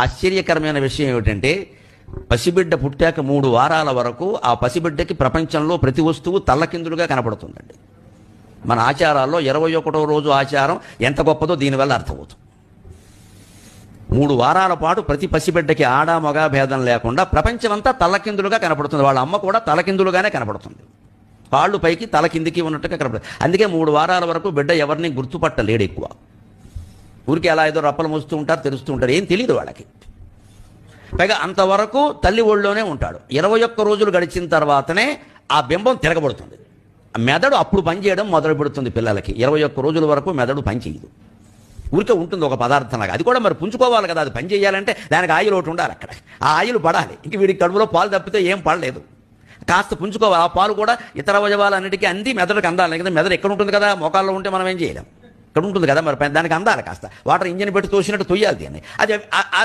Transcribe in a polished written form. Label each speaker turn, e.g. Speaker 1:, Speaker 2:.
Speaker 1: ఆశ్చర్యకరమైన విషయం ఏమిటంటే పసిబిడ్డ పుట్టాక 3 వారాల వరకు ఆ పసిబిడ్డకి ప్రపంచంలో ప్రతి వస్తువు తల్లకిందులుగా కనపడుతుందండి. మన ఆచారాల్లో 21వ రోజు ఆచారం ఎంత గొప్పదో దీనివల్ల అర్థమవుతుంది. 3 వారాల పాటు ప్రతి పసిబిడ్డకి ఆడ మగ భేదం లేకుండా ప్రపంచమంతా తల్లకిందులుగా కనపడుతుంది. వాళ్ళ అమ్మ కూడా తలకిందులుగానే కనపడుతుంది. కాళ్ళు పైకి తల కిందికి ఉన్నట్టుగా కనపడుతుంది. అందుకే 3 వారాల వరకు బిడ్డ ఎవరిని గుర్తుపట్టలేడు. ఎక్కువ ఊరికి ఎలా ఏదో రప్పలు మోస్తూ ఉంటారు, తెలుస్తూ ఉంటారు, ఏం తెలియదు వాళ్ళకి. పైగా అంతవరకు తల్లి ఒళ్ళోనే ఉంటాడు. 21 రోజులు గడిచిన తర్వాతనే ఆ బింబం తిరగబడుతుంది. మెదడు అప్పుడు పనిచేయడం మొదలు పెడుతుంది పిల్లలకి. 21 రోజుల వరకు మెదడు పనిచేయదు, ఊరికే ఉంటుంది ఒక పదార్థంలాగా. అది కూడా మరి పుంజుకోవాలి కదా, అది పని చేయాలంటే దానికి ఆయిల్ ఒకటి ఉండాలి అక్కడ. ఆ ఆయిల్ పడాలి. ఇంక వీడికి కడుపులో పాలు తప్పితే ఏం పడలేదు, కాస్త పుంజుకోవాలి. ఆ పాలు కూడా ఇతర అవయవాలన్నిటికీ అంది మెదడుకి అందాలి కదా. మెదడు ఎక్కడ ఉంటుంది కదా, మోకాల్లో ఉంటే మనం ఏం చేయలేం, ఇక్కడ ఉంటుంది కదా, మరి దానికి అందాలి. కాస్త వాటర్ ఇంజిన్ పెట్టి తోసినట్టు తొయ్యాలి దీన్ని. అది